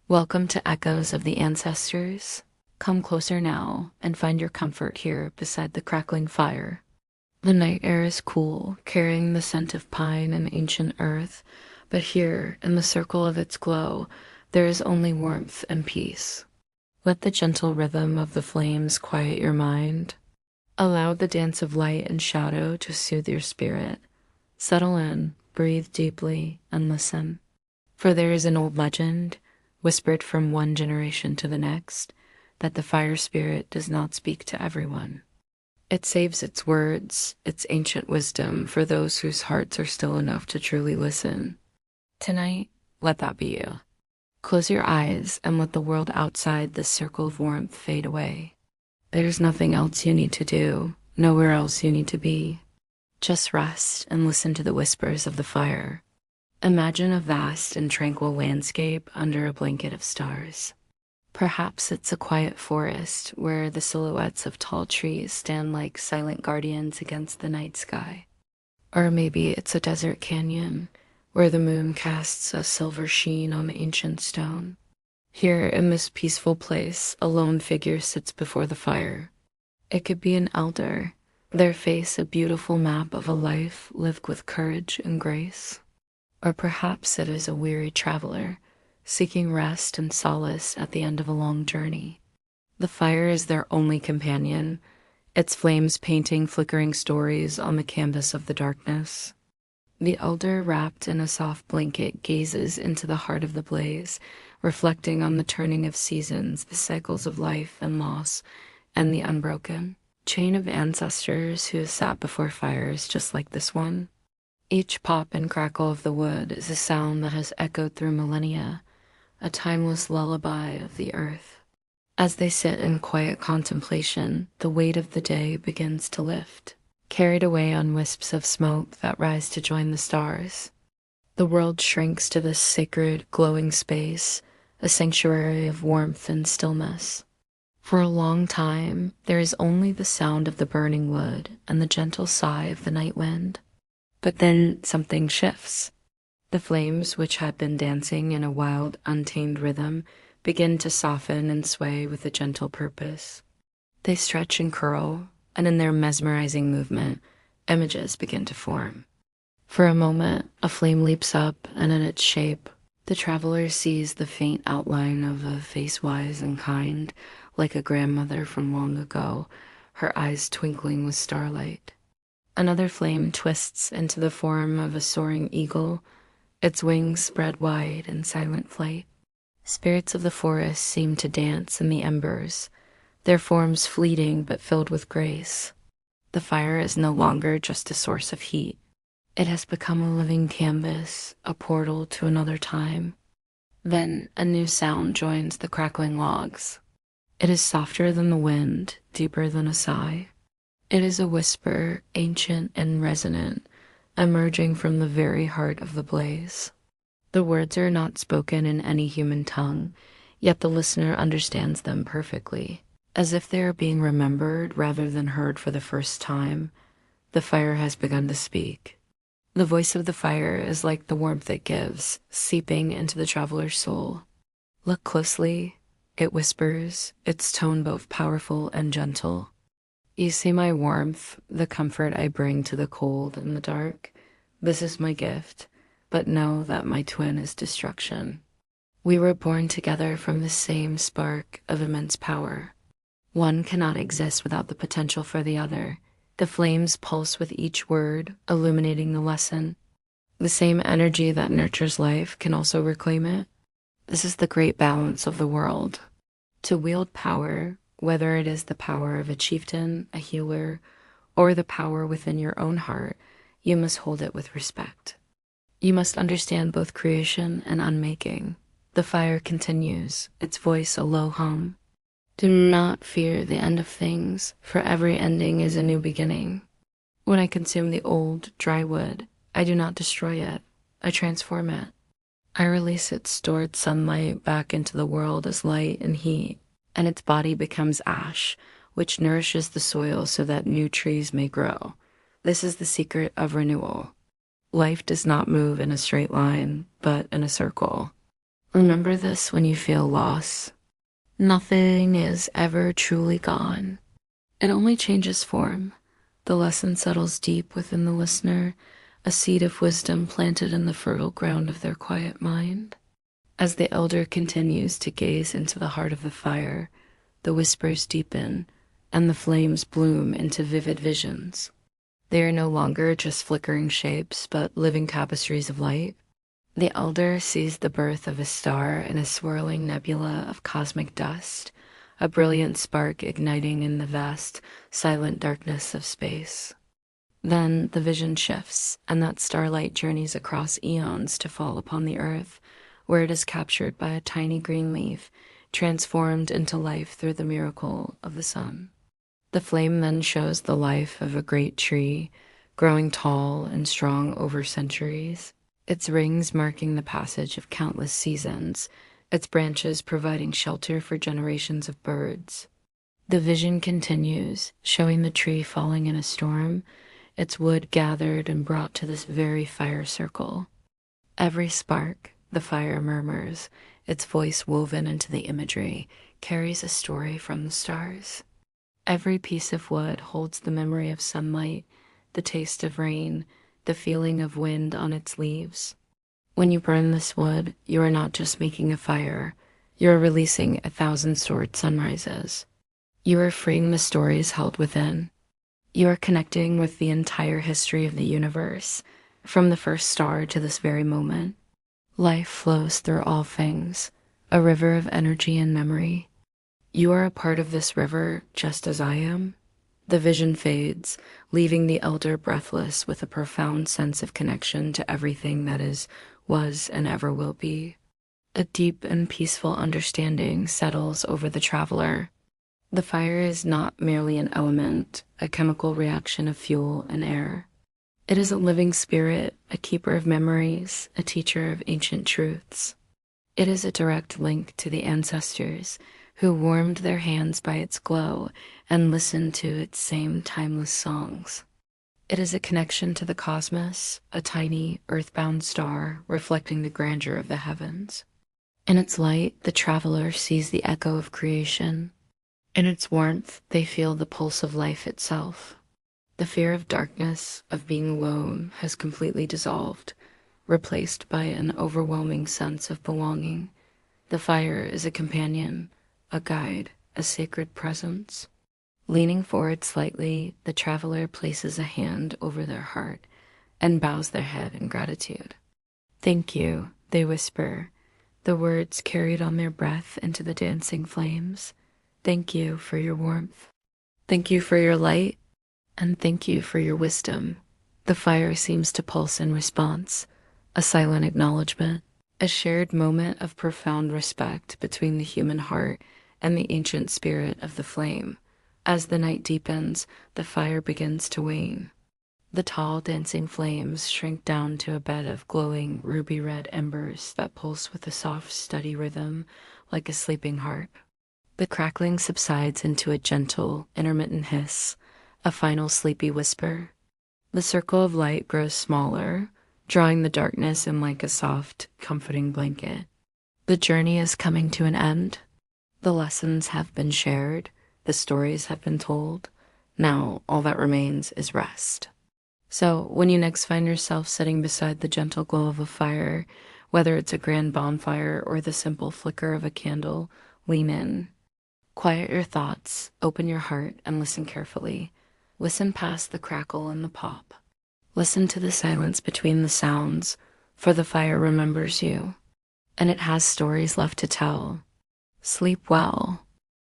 Welcome to Echoes of the Ancestors. Come closer now and find your comfort here beside the crackling fire. The night air is cool, carrying the scent of pine and ancient earth, but here, in the circle of its glow, there is only warmth and peace. Let the gentle rhythm of the flames quiet your mind. Allow the dance of light and shadow to soothe your spirit. Settle in, breathe deeply, and listen. For there is an old legend, whispered from one generation to the next, that the fire spirit does not speak to everyone. It saves its words, its ancient wisdom, for those whose hearts are still enough to truly listen. Tonight, let that be you. Close your eyes and let the world outside this circle of warmth fade away. There's nothing else you need to do, nowhere else you need to be. Just rest and listen to the whispers of the fire. Imagine a vast and tranquil landscape under a blanket of stars. Perhaps it's a quiet forest where the silhouettes of tall trees stand like silent guardians against the night sky. Or maybe it's a desert canyon where the moon casts a silver sheen on the ancient stone. Here in this peaceful place, a lone figure sits before the fire. It could be an elder, their face a beautiful map of a life lived with courage and grace. Or perhaps it is a weary traveler, seeking rest and solace at the end of a long journey. The fire is their only companion, its flames painting flickering stories on the canvas of the darkness. The elder, wrapped in a soft blanket, gazes into the heart of the blaze, reflecting on the turning of seasons, the cycles of life and loss, and the unbroken chain of ancestors who have sat before fires just like this one. Each pop and crackle of the wood is a sound that has echoed through millennia, a timeless lullaby of the earth. As they sit in quiet contemplation, the weight of the day begins to lift, carried away on wisps of smoke that rise to join the stars. The world shrinks to this sacred, glowing space, a sanctuary of warmth and stillness. For a long time, there is only the sound of the burning wood and the gentle sigh of the night wind. But then something shifts. The flames, which had been dancing in a wild, untamed rhythm, begin to soften and sway with a gentle purpose. They stretch and curl, and in their mesmerizing movement, images begin to form. For a moment, a flame leaps up, and in its shape, the traveler sees the faint outline of a face wise and kind, like a grandmother from long ago, her eyes twinkling with starlight. Another flame twists into the form of a soaring eagle, its wings spread wide in silent flight. Spirits of the forest seem to dance in the embers, their forms fleeting but filled with grace. The fire is no longer just a source of heat. It has become a living canvas, a portal to another time. Then a new sound joins the crackling logs. It is softer than the wind, deeper than a sigh. It is a whisper, ancient and resonant, emerging from the very heart of the blaze. The words are not spoken in any human tongue, yet the listener understands them perfectly. As if they are being remembered rather than heard for the first time, the fire has begun to speak. The voice of the fire is like the warmth it gives, seeping into the traveler's soul. Look closely, it whispers, its tone both powerful and gentle. You see my warmth, the comfort I bring to the cold and the dark. This is my gift, but know that my twin is destruction. We were born together from the same spark of immense power. One cannot exist without the potential for the other. The flames pulse with each word, illuminating the lesson. The same energy that nurtures life can also reclaim it. This is the great balance of the world. To wield power, whether it is the power of a chieftain, a healer, or the power within your own heart, you must hold it with respect. You must understand both creation and unmaking. The fire continues, its voice a low hum. Do not fear the end of things, for every ending is a new beginning. When I consume the old, dry wood, I do not destroy it, I transform it. I release its stored sunlight back into the world as light and heat, and its body becomes ash, which nourishes the soil so that new trees may grow. This is the secret of renewal. Life does not move in a straight line, but in a circle. Remember this when you feel loss. Nothing is ever truly gone. It only changes form. The lesson settles deep within the listener, a seed of wisdom planted in the fertile ground of their quiet mind. As the elder continues to gaze into the heart of the fire, the whispers deepen, and the flames bloom into vivid visions. They are no longer just flickering shapes, but living tapestries of light. The elder sees the birth of a star in a swirling nebula of cosmic dust, a brilliant spark igniting in the vast, silent darkness of space. Then the vision shifts, and that starlight journeys across eons to fall upon the earth, where it is captured by a tiny green leaf, transformed into life through the miracle of the sun. The flame then shows the life of a great tree, growing tall and strong over centuries, its rings marking the passage of countless seasons, its branches providing shelter for generations of birds. The vision continues, showing the tree falling in a storm, its wood gathered and brought to this very fire circle. Every spark, the fire murmurs, its voice woven into the imagery, carries a story from the stars. Every piece of wood holds the memory of sunlight, the taste of rain, the feeling of wind on its leaves. When you burn this wood, you are not just making a fire, you are releasing 1,000-sword sunrises. You are freeing the stories held within. You are connecting with the entire history of the universe, from the first star to this very moment. Life flows through all things, a river of energy and memory. You are a part of this river just as I am. The vision fades, leaving the elder breathless with a profound sense of connection to everything that is, was, and ever will be. A deep and peaceful understanding settles over the traveler. The fire is not merely an element, a chemical reaction of fuel and air. It is a living spirit, a keeper of memories, a teacher of ancient truths. It is a direct link to the ancestors who warmed their hands by its glow and listened to its same timeless songs. It is a connection to the cosmos, a tiny, earthbound star reflecting the grandeur of the heavens. In its light, the traveler sees the echo of creation. In its warmth, they feel the pulse of life itself. The fear of darkness, of being alone, has completely dissolved, replaced by an overwhelming sense of belonging. The fire is a companion, a guide, a sacred presence. Leaning forward slightly, the traveler places a hand over their heart and bows their head in gratitude. "Thank you," they whisper, the words carried on their breath into the dancing flames. "Thank you for your warmth. Thank you for your light. And thank you for your wisdom." The fire seems to pulse in response, a silent acknowledgement, a shared moment of profound respect between the human heart and the ancient spirit of the flame. As the night deepens, the fire begins to wane. The tall, dancing flames shrink down to a bed of glowing, ruby-red embers that pulse with a soft, steady rhythm like a sleeping harp. The crackling subsides into a gentle, intermittent hiss, a final sleepy whisper. The circle of light grows smaller, drawing the darkness in like a soft, comforting blanket. The journey is coming to an end. The lessons have been shared, the stories have been told. Now all that remains is rest. So when you next find yourself sitting beside the gentle glow of a fire, whether it's a grand bonfire or the simple flicker of a candle, lean in. Quiet your thoughts, open your heart, and listen carefully. Listen past the crackle and the pop. Listen to the silence between the sounds, for the fire remembers you, and it has stories left to tell. Sleep well,